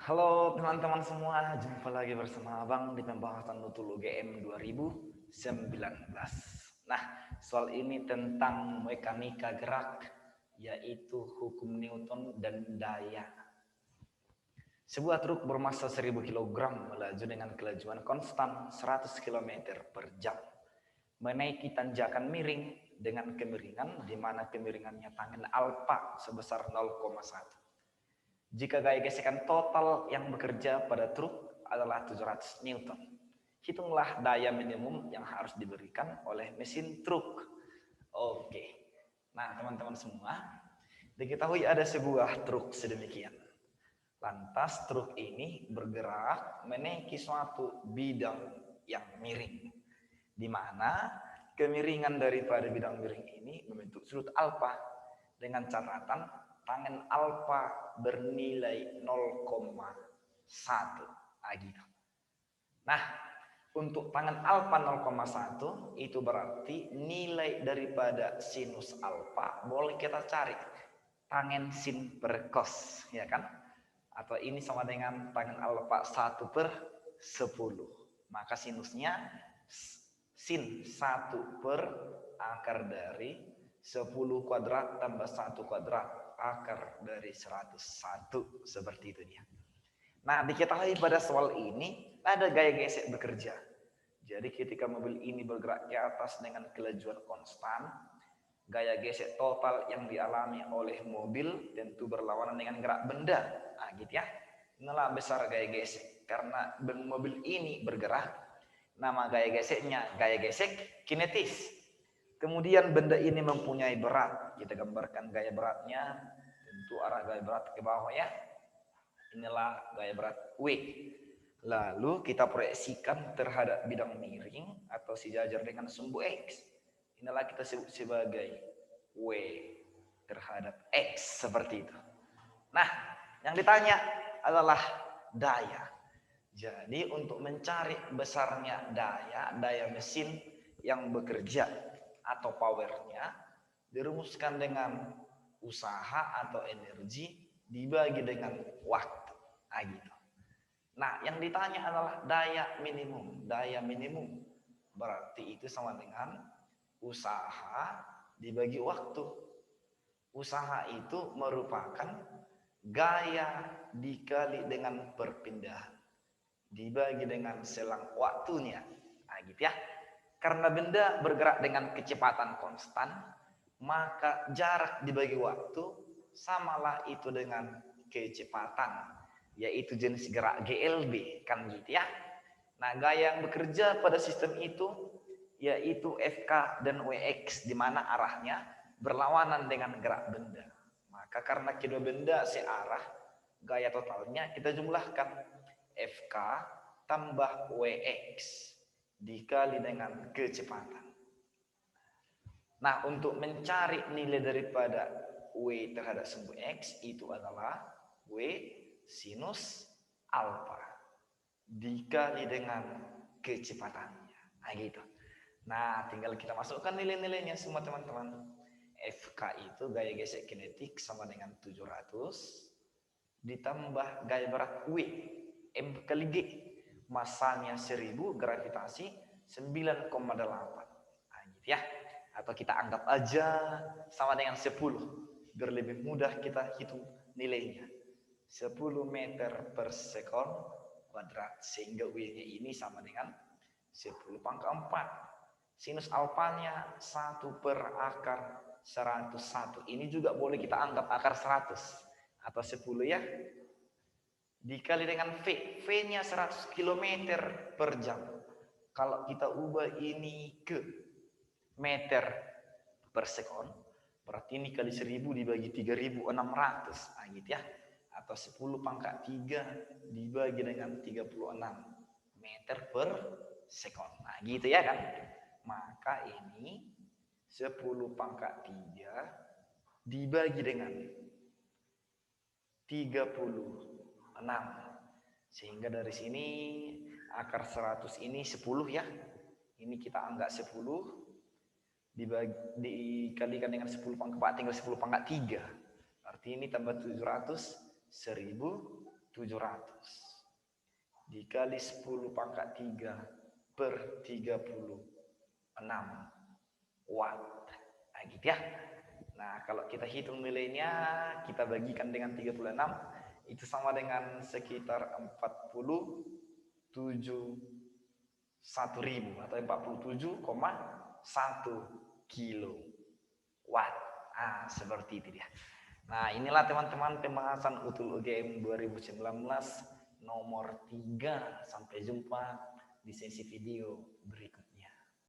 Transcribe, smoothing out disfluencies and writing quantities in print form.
Halo teman-teman semua, jumpa lagi bersama Abang di pembahasan Nutul UGM 2019. Nah, soal ini tentang mekanika gerak, yaitu hukum Newton dan daya. Sebuah truk bermassa 1000 kg melaju dengan kelajuan konstan 100 km per jam. Menaiki tanjakan miring dengan kemiringan di mana kemiringannya tangen alfa sebesar 0,1. Jika gaya gesekan total yang bekerja pada truk adalah 700 Newton. Hitunglah daya minimum yang harus diberikan oleh mesin truk. Oke. Nah, teman-teman semua, diketahui ada sebuah truk sedemikian. Lantas truk ini bergerak menaiki suatu bidang yang miring, di mana kemiringan daripada bidang miring ini membentuk sudut alfa dengan catatan tangen alfa bernilai 0,1. Gitu. Nah, untuk tangen alfa 0,1 itu berarti nilai daripada sinus alfa boleh kita cari tangen sin per cos, ya kan? Atau ini sama dengan tangen alfa 1 per 10. Maka sinusnya sin 1 per akar dari 10 kuadrat tambah 1 kuadrat akar dari 101. Seperti itu dia. Nah, diketahui pada soal ini ada gaya gesek bekerja. Jadi ketika mobil ini bergerak ke atas dengan kelajuan konstan, gaya gesek total yang dialami oleh mobil tentu berlawanan dengan gerak benda. Nah, gitu ya. Inilah besar gaya gesek. Karena mobil ini bergerak, nama gaya geseknya gaya gesek kinetis. Kemudian benda ini mempunyai berat. Kita gambarkan gaya beratnya. Tentu arah gaya berat ke bawah ya. Inilah gaya berat W. Lalu kita proyeksikan terhadap bidang miring atau sejajar dengan sumbu X. Inilah kita sebut sebagai W terhadap X, seperti itu. Nah, yang ditanya adalah daya. Jadi untuk mencari besarnya daya mesin yang bekerja atau powernya dirumuskan dengan usaha atau energi dibagi dengan waktu. Nah, gitu. Nah, yang ditanya adalah daya minimum. Daya minimum berarti itu sama dengan usaha dibagi waktu. Usaha itu merupakan gaya dikali dengan perpindahan dibagi dengan selang waktunya. Nah, gitu ya. Karena benda bergerak dengan kecepatan konstan, maka jarak dibagi waktu samalah itu dengan kecepatan, yaitu jenis gerak GLB, kan gitu ya. Nah, gaya yang bekerja pada sistem itu yaitu FK dan WX, di mana arahnya berlawanan dengan gerak benda. Maka karena kedua benda searah, gaya totalnya kita jumlahkan FK tambah WX dikali dengan kecepatan. Nah, untuk mencari nilai daripada W terhadap sumbu X itu adalah W sinus alfa dikali dengan kecepatannya. Nah, gitu. Nah, tinggal kita masukkan nilai-nilainya semua teman-teman. FK itu gaya gesek kinetik sama dengan 700 ditambah gaya berat W M kali G, masanya 1000, gravitasi 9,8. Nah, gitu ya. Atau kita anggap aja sama dengan 10 biar lebih mudah kita hitung nilainya. 10 meter per sekon kuadrat, sehingga W-nya ini sama dengan 10 pangkat 4. Sinus alfanya 1 per akar 101. Ini juga boleh kita anggap akar 100 atau 10 ya. Dikali dengan V. V-nya 100 km per jam. Kalau kita ubah ini ke meter per sekon, berarti ini kali 1000 dibagi 3600. Nah, gitu ya. Atau 10 pangkat 3 dibagi dengan 36 meter per sekon. Nah, gitu ya kan. Maka ini 10 pangkat 3 dibagi dengan 36. Sehingga dari sini akar 100 ini 10 ya. Ini kita anggap 10 dikalikan dengan 10 pangkat 4 tinggal 10 pangkat 3. Arti ini tambah 700 1000 dikali 10 pangkat 3 per 36 watt. Nah, gitu ya. Nah, kalau kita hitung nilainya, kita bagikan dengan 36, itu sama dengan sekitar 47.000 atau 47,1 kilowatt. Nah, seperti itu dia. Nah, inilah teman-teman pembahasan UTUL UGM 2019 nomor 3. Sampai jumpa di sesi video berikutnya.